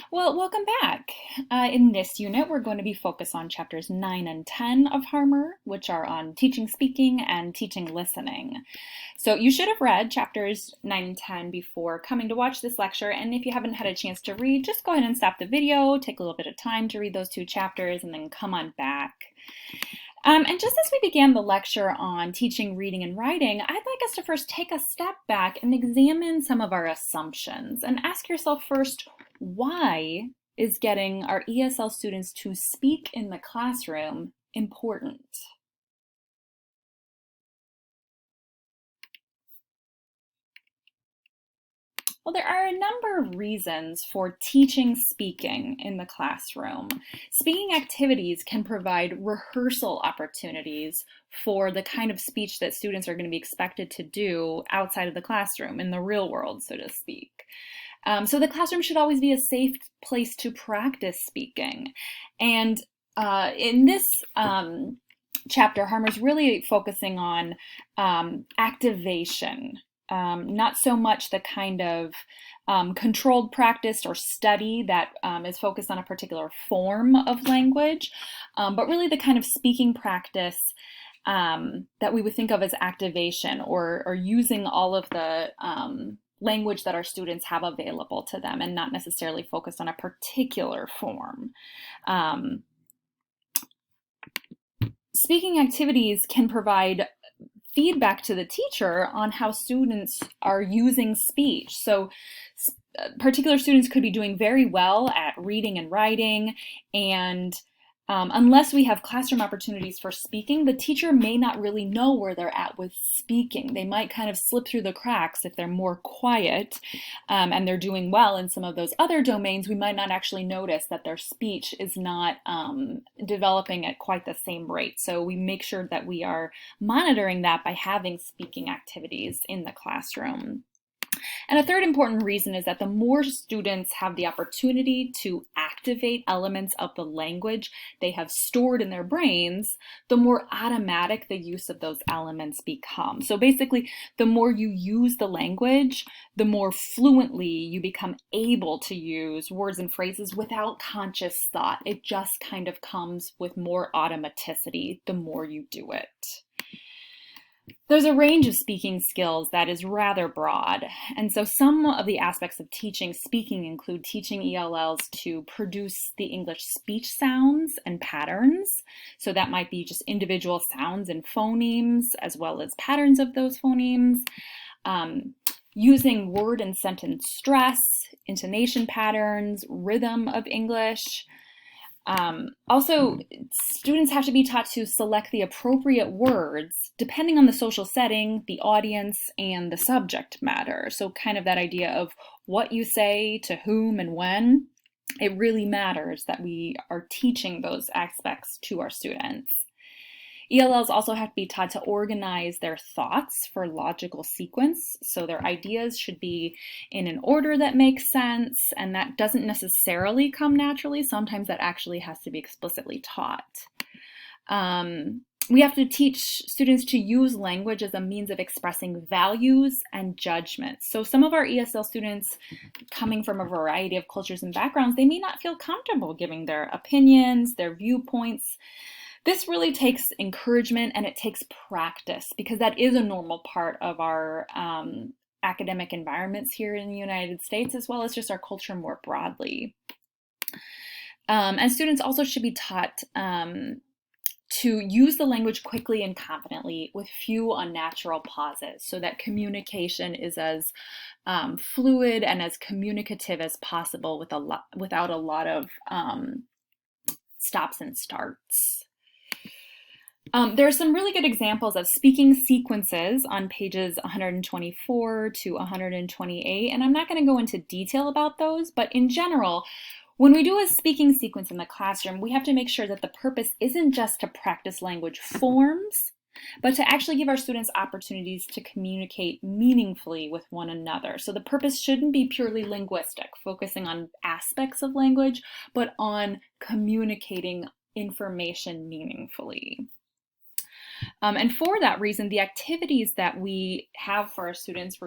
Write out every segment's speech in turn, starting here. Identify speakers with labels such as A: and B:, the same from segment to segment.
A: Well, welcome back. In this unit, we're going to be focused on chapters 9 and 10 of Harmer, which are on teaching speaking and teaching listening. So you should have read chapters 9 and 10 before coming to watch this lecture, and if you haven't had a chance to read, just go ahead and stop the video, take a little bit of time to read those two chapters, and then come on back. And just as we began the lecture on teaching reading and writing, I'd like us to first take a step back and examine some of our assumptions and ask yourself first, why is getting our ESL students to speak in the classroom important? Well, there are a number of reasons for teaching speaking in the classroom. Speaking activities can provide rehearsal opportunities for the kind of speech that students are going to be expected to do outside of the classroom, in the real world, so to speak. So the classroom should always be a safe place to practice speaking. And in this chapter, Harmer's really focusing on activation. Not so much the kind of controlled practice or study that is focused on a particular form of language, but really the kind of speaking practice that we would think of as activation, or using all of the language that our students have available to them and not necessarily focused on a particular form. Speaking activities can provide feedback to the teacher on how students are using speech. So particular students could be doing very well at reading and writing, and unless we have classroom opportunities for speaking, the teacher may not really know where they're at with speaking. They might kind of slip through the cracks if they're more quiet and they're doing well in some of those other domains. We might not actually notice that their speech is not developing at quite the same rate. So we make sure that we are monitoring that by having speaking activities in the classroom. And a third important reason is that the more students have the opportunity to activate elements of the language they have stored in their brains, the more automatic the use of those elements become. So basically, the more you use the language, the more fluently you become able to use words and phrases without conscious thought. It just kind of comes with more automaticity the more you do it. There's a range of speaking skills that is rather broad, and so some of the aspects of teaching speaking include teaching ELLs to produce the English speech sounds and patterns. So that might be just individual sounds and phonemes, as well as patterns of those phonemes. Using word and sentence stress, intonation patterns, rhythm of English. Also, students have to be taught to select the appropriate words depending on the social setting, the audience, and the subject matter. So kind of that idea of what you say to whom and when. It really matters that we are teaching those aspects to our students. ELLs also have to be taught to organize their thoughts for logical sequence. So their ideas should be in an order that makes sense, and that doesn't necessarily come naturally. Sometimes that actually has to be explicitly taught. We have to teach students to use language as a means of expressing values and judgments. So some of our ESL students, coming from a variety of cultures and backgrounds, they may not feel comfortable giving their opinions, their viewpoints. This really takes encouragement and it takes practice, because that is a normal part of our academic environments here in the United States, as well as just our culture more broadly. And students also should be taught to use the language quickly and confidently with few unnatural pauses, so that communication is as fluid and as communicative as possible without a lot of stops and starts. There are some really good examples of speaking sequences on pages 124 to 128, and I'm not going to go into detail about those, but in general, when we do a speaking sequence in the classroom, we have to make sure that the purpose isn't just to practice language forms, but to actually give our students opportunities to communicate meaningfully with one another. So the purpose shouldn't be purely linguistic, focusing on aspects of language, but on communicating information meaningfully. And for that reason, the activities that we have for our students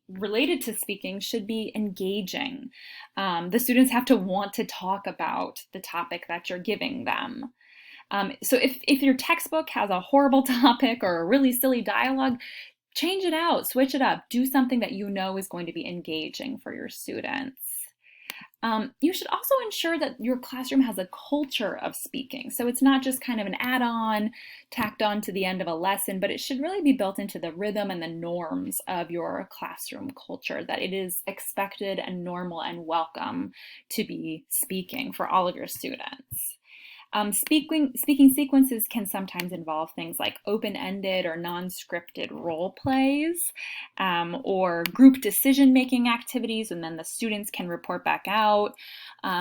A: related to speaking should be engaging. The students have to want to talk about the topic that you're giving them. So if your textbook has a horrible topic or a really silly dialogue, change it out, switch it up, do something that you know is going to be engaging for your students. You should also ensure that your classroom has a culture of speaking. So it's not just kind of an add-on tacked on to the end of a lesson, but it should really be built into the rhythm and the norms of your classroom culture, that it is expected and normal and welcome to be speaking for all of your students. Speaking sequences can sometimes involve things like open-ended or non-scripted role plays, or group decision-making activities, and then the students can report back out.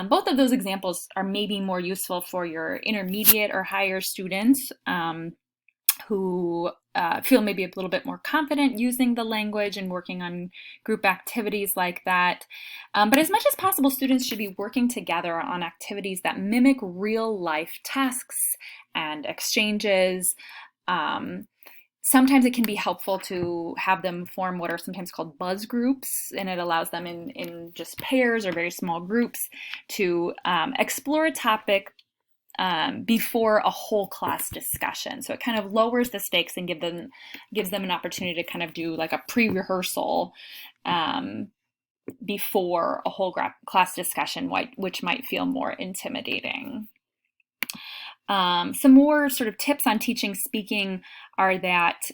A: Both of those examples are maybe more useful for your intermediate or higher students who feel maybe a little bit more confident using the language and working on group activities like that. But as much as possible, students should be working together on activities that mimic real life tasks and exchanges. Sometimes it can be helpful to have them form what are sometimes called buzz groups, and it allows them in just pairs or very small groups to explore a topic before a whole class discussion. So it kind of lowers the stakes and gives them an opportunity to kind of do like a pre-rehearsal before a whole class discussion, which might feel more intimidating. Some more sort of tips on teaching speaking are that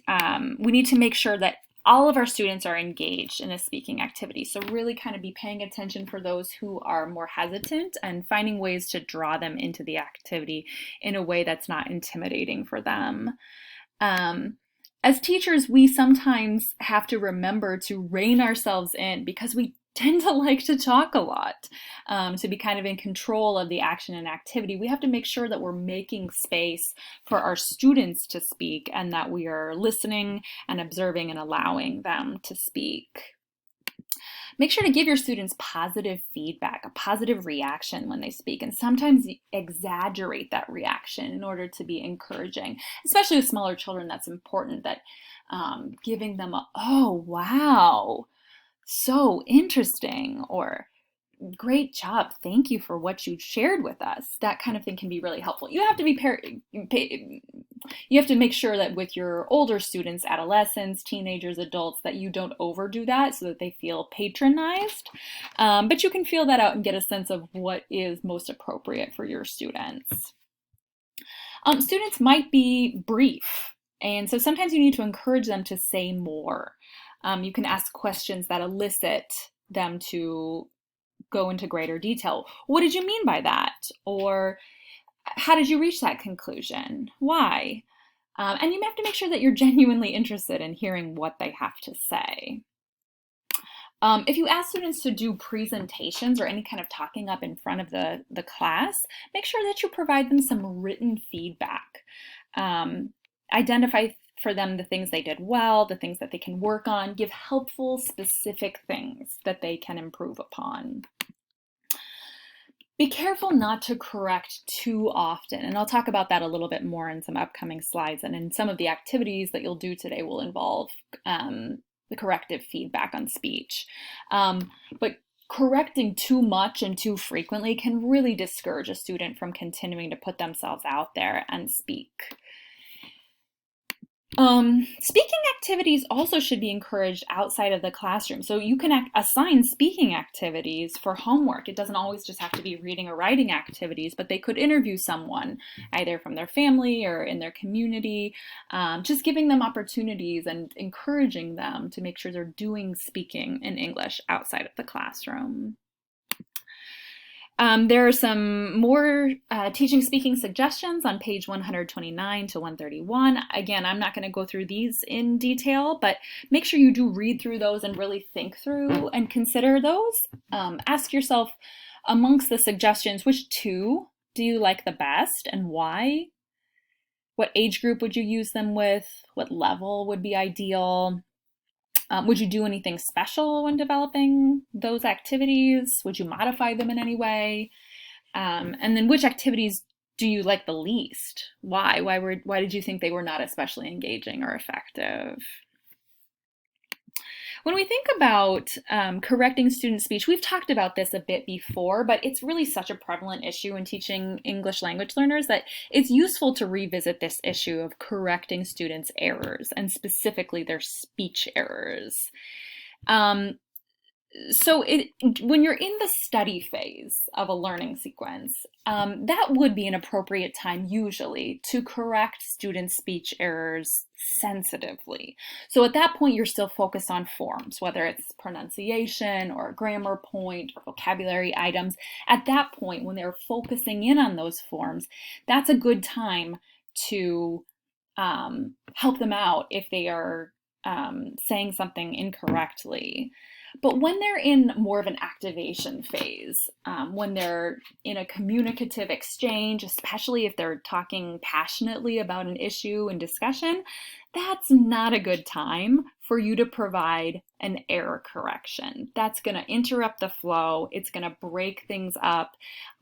A: we need to make sure that all of our students are engaged in a speaking activity. So really kind of be paying attention for those who are more hesitant and finding ways to draw them into the activity in a way that's not intimidating for them. As teachers, we sometimes have to remember to rein ourselves in because we tend to like to talk a lot, to be kind of in control of the action and activity. We have to make sure that we're making space for our students to speak and that we are listening and observing and allowing them to speak. Make sure to give your students positive feedback, a positive reaction when they speak, and sometimes exaggerate that reaction in order to be encouraging. Especially with smaller children, that's important, that giving them a, oh, wow, so interesting, or great job, thank you for what you shared with us. That kind of thing can be really helpful. You have to you have to make sure that with your older students, adolescents, teenagers, adults, that you don't overdo that so that they feel patronized. But you can feel that out and get a sense of what is most appropriate for your students. Students might be brief, and so sometimes you need to encourage them to say more. You can ask questions that elicit them to go into greater detail. What did you mean by that? Or how did you reach that conclusion? Why? And you have to make sure that you're genuinely interested in hearing what they have to say. If you ask students to do presentations or any kind of talking up in front of the class, make sure that you provide them some written feedback. Identify for them the things they did well, the things that they can work on, give helpful, specific things that they can improve upon. Be careful not to correct too often, and I'll talk about that a little bit more in some upcoming slides, and in some of the activities that you'll do today will involve the corrective feedback on speech. But correcting too much and too frequently can really discourage a student from continuing to put themselves out there and speak. Speaking activities also should be encouraged outside of the classroom. So you can assign speaking activities for homework. It doesn't always just have to be reading or writing activities, but they could interview someone either from their family or in their community, just giving them opportunities and encouraging them to make sure they're doing speaking in English outside of the classroom. There are some more teaching speaking suggestions on page 129 to 131. Again, I'm not going to go through these in detail, but make sure you do read through those and really think through and consider those. Ask yourself, amongst the suggestions, which two do you like the best and why? What age group would you use them with? What level would be ideal? Would you do anything special when developing those activities? Would you modify them in any way? And then which activities do you like the least? Why? Why did you think they were not especially engaging or effective? When we think about correcting student speech, we've talked about this a bit before, but it's really such a prevalent issue in teaching English language learners that it's useful to revisit this issue of correcting students' errors, and specifically their speech errors. So when you're in the study phase of a learning sequence, that would be an appropriate time usually to correct students' speech errors sensitively. So at that point, you're still focused on forms, whether it's pronunciation or a grammar point or vocabulary items. At that point, when they're focusing in on those forms, that's a good time to help them out if they are saying something incorrectly. But when they're in more of an activation phase, when they're in a communicative exchange, especially if they're talking passionately about an issue in discussion, that's not a good time for you to provide an error correction. That's going to interrupt the flow. It's going to break things up.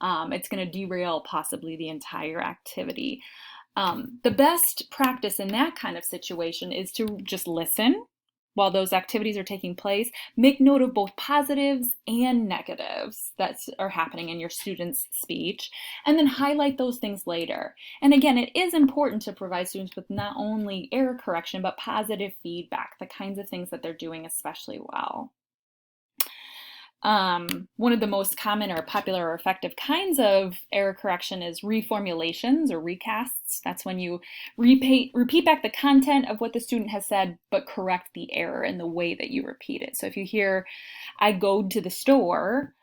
A: It's going to derail possibly the entire activity. The best practice in that kind of situation is to just listen while those activities are taking place. Make note of both positives and negatives that are happening in your student's speech, and then highlight those things later. And again, it is important to provide students with not only error correction, but positive feedback, the kinds of things that they're doing especially well. One of the most common or popular or effective kinds of error correction is reformulations or recasts. That's when you repeat back the content of what the student has said, but correct the error in the way that you repeat it. So if you hear, "I go to the store,"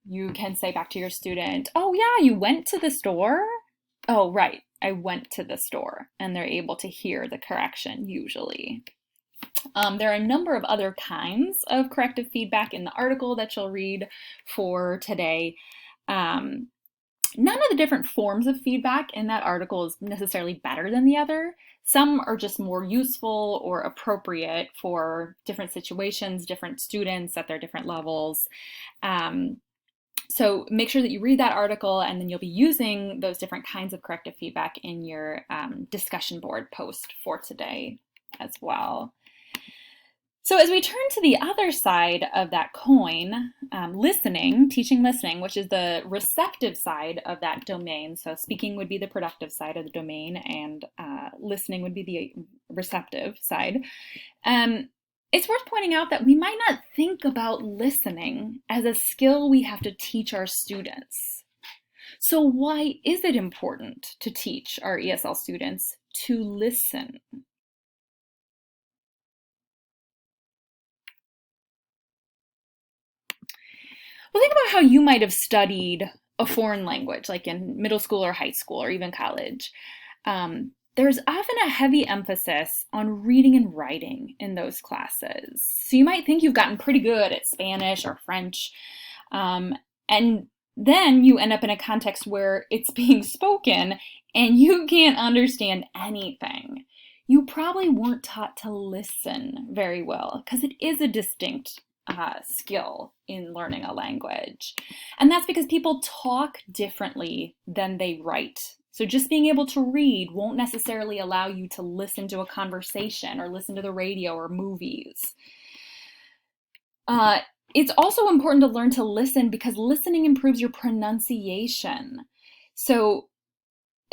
A: you can say back to your student, "Oh yeah, you went to the store?" "Oh, right, I went to the store." And they're able to hear the correction usually. There are a number of other kinds of corrective feedback in the article that you'll read for today. None of the different forms of feedback in that article is necessarily better than the other. Some are just more useful or appropriate for different situations, different students at their different levels. So make sure that you read that article, and then you'll be using those different kinds of corrective feedback in your discussion board post for today as well. So as we turn to the other side of that coin, listening, teaching listening, which is the receptive side of that domain. So speaking would be the productive side of the domain, and listening would be the receptive side. It's worth pointing out that we might not think about listening as a skill we have to teach our students. So why is it important to teach our ESL students to listen? Well, think about how you might have studied a foreign language, like in middle school or high school or even college. There's often a heavy emphasis on reading and writing in those classes. So you might think you've gotten pretty good at Spanish or French, and then you end up in a context where it's being spoken and you can't understand anything. You probably weren't taught to listen very well, because it is a distinct skill in learning a language. And that's because people talk differently than they write. So just being able to read won't necessarily allow you to listen to a conversation or listen to the radio or movies. It's also important to learn to listen because listening improves your pronunciation. So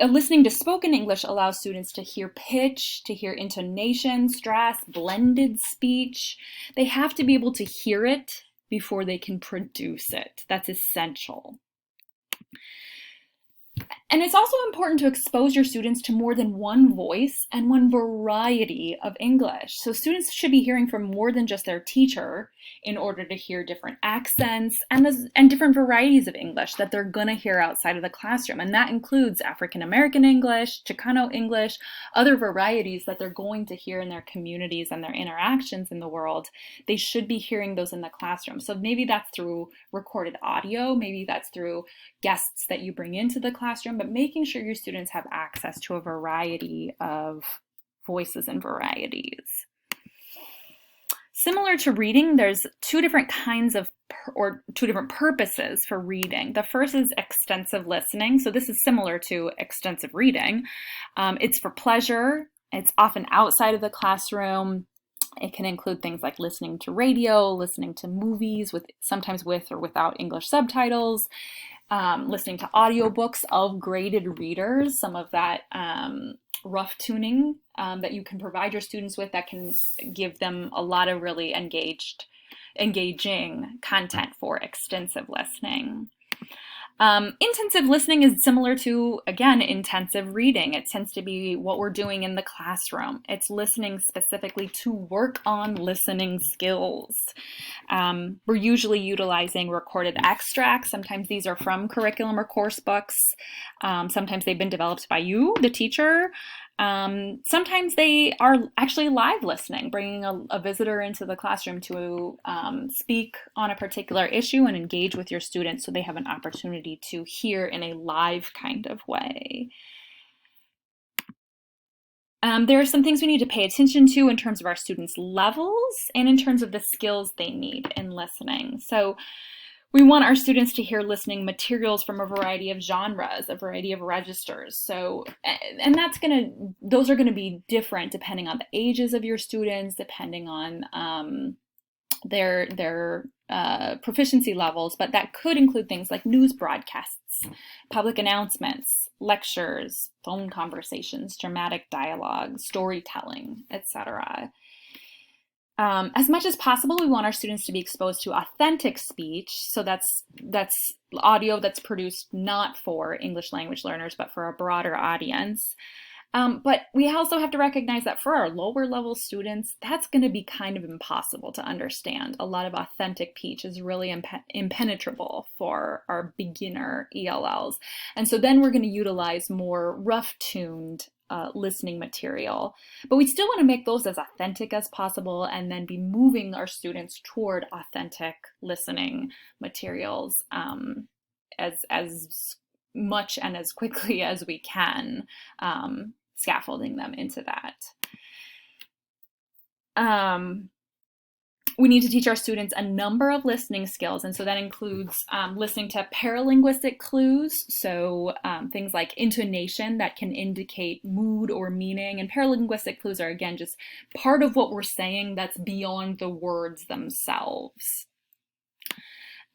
A: listening to spoken English allows students to hear pitch, to hear intonation, stress, blended speech. They have to be able to hear it before they can produce it. That's essential. And it's also important to expose your students to more than one voice and one variety of English. So students should be hearing from more than just their teacher in order to hear different accents and different varieties of English that they're going to hear outside of the classroom. And that includes African American English, Chicano English, other varieties that they're going to hear in their communities and their interactions in the world. They should be hearing those in the classroom. So maybe that's through recorded audio, maybe that's through guests that you bring into the classroom, but making sure your students have access to a variety of voices and varieties. Similar to reading, there's two different kinds of two different purposes for reading. The first is extensive listening. So this is similar to extensive reading. It's for pleasure. It's often outside of the classroom. It can include things like listening to radio, listening to movies, sometimes with or without English subtitles, listening to audiobooks of graded readers, some of that rough tuning that you can provide your students with that can give them a lot of really engaging content for extensive listening. Intensive listening is similar to, again, intensive reading. It tends to be what we're doing in the classroom. It's listening specifically to work on listening skills. We're usually utilizing recorded extracts. Sometimes these are from curriculum or course books. Sometimes they've been developed by you, the teacher. Sometimes they are actually live listening, bringing a visitor into the classroom to speak on a particular issue and engage with your students so they have an opportunity to hear in a live kind of way. There are some things we need to pay attention to in terms of our students' levels and in terms of the skills they need in listening. So we want our students to hear listening materials from a variety of genres, a variety of registers. So, and those are gonna be different depending on the ages of your students, depending on their proficiency levels, but that could include things like news broadcasts, public announcements, lectures, phone conversations, dramatic dialogue, storytelling, etc. As much as possible, we want our students to be exposed to authentic speech. So that's audio that's produced not for English language learners, but for a broader audience. But we also have to recognize that for our lower level students, that's going to be kind of impossible to understand. A lot of authentic speech is really impenetrable for our beginner ELLs. And so then we're going to utilize more rough-tuned listening material. But we still want to make those as authentic as possible and then be moving our students toward authentic listening materials as much and as quickly as we can, scaffolding them into that. We need to teach our students a number of listening skills, and so that includes listening to paralinguistic clues, so things like intonation that can indicate mood or meaning, and paralinguistic clues are, again, just part of what we're saying that's beyond the words themselves.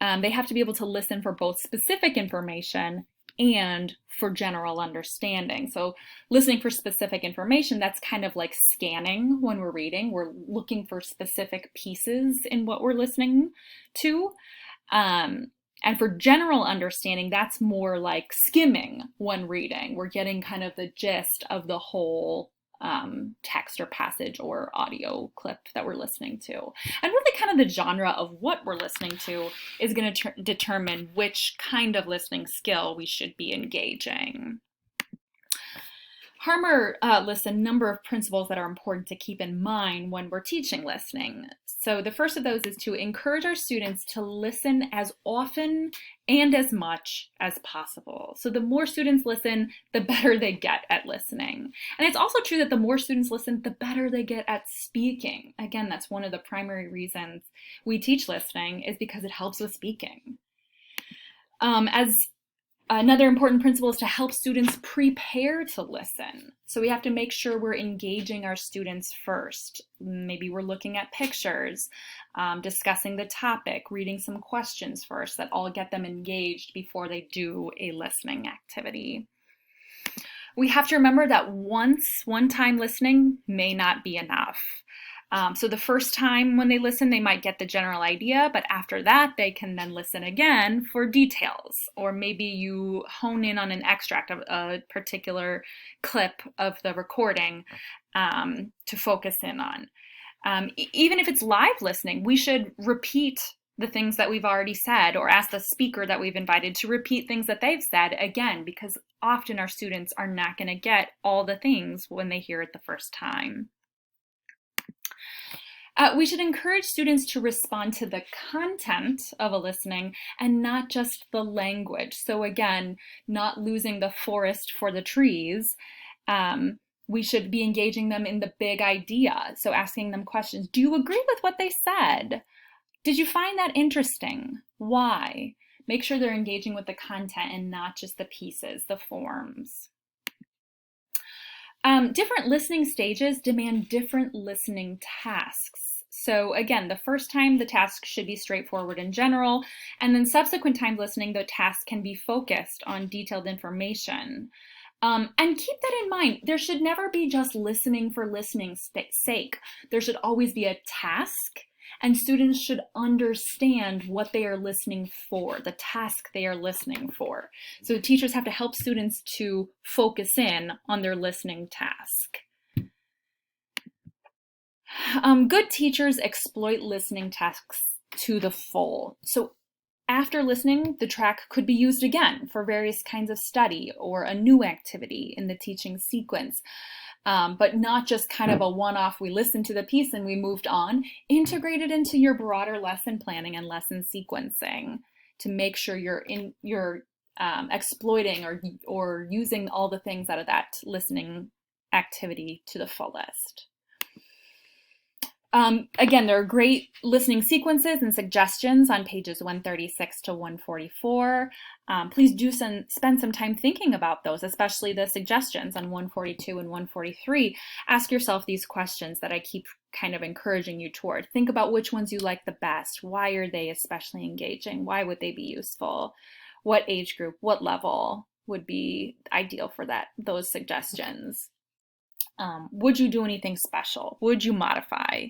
A: They have to be able to listen for both specific information and for general understanding. So listening for specific information, that's kind of like scanning when we're reading. We're looking for specific pieces in what we're listening to. And for general understanding, that's more like skimming when reading. We're getting kind of the gist of the whole text or passage or audio clip that we're listening to. And really kind of the genre of what we're listening to is going to determine which kind of listening skill we should be engaging. Harmer lists a number of principles that are important to keep in mind when we're teaching listening. So the first of those is to encourage our students to listen as often and as much as possible. So the more students listen, the better they get at listening. And it's also true that the more students listen, the better they get at speaking. Again, that's one of the primary reasons we teach listening, is because it helps with speaking. Another important principle is to help students prepare to listen. So we have to make sure we're engaging our students first. Maybe we're looking at pictures, discussing the topic, reading some questions first that all get them engaged before they do a listening activity. We have to remember that one-time listening may not be enough. So the first time when they listen, they might get the general idea, but after that, they can then listen again for details, or maybe you hone in on an extract of a particular clip of the recording to focus in on. Even if it's live listening, we should repeat the things that we've already said, or ask the speaker that we've invited to repeat things that they've said again, because often our students are not going to get all the things when they hear it the first time. We should encourage students to respond to the content of a listening and not just the language. So again, not losing the forest for the trees. We should be engaging them in the big idea. So asking them questions. Do you agree with what they said? Did you find that interesting? Why? Make sure they're engaging with the content and not just the pieces, the forms. Different listening stages demand different listening tasks. So again, the first time the task should be straightforward and general, and then subsequent times listening, the task can be focused on detailed information. And keep that in mind. There should never be just listening for listening's sake. There should always be a task, and students should understand what they are listening for, the task they are listening for. So teachers have to help students to focus in on their listening task. Good teachers exploit listening tasks to the full. So after listening, the track could be used again for various kinds of study or a new activity in the teaching sequence, but not just kind of a one-off, we listened to the piece and we moved on. Integrate it into your broader lesson planning and lesson sequencing to make sure you're exploiting or using all the things out of that listening activity to the fullest. Again, there are great listening sequences and suggestions on pages 136 to 144. Please do spend some time thinking about those, especially the suggestions on 142 and 143. Ask yourself these questions that I keep kind of encouraging you toward. Think about which ones you like the best. Why are they especially engaging? Why would they be useful? What age group, what level would be ideal for those suggestions? Would you do anything special? Would you modify?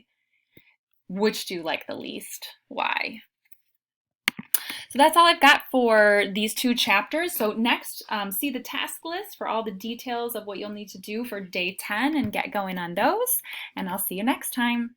A: Which do you like the least? Why? So that's all I've got for these two chapters. So next, see the task list for all the details of what you'll need to do for day 10 and get going on those. And I'll see you next time.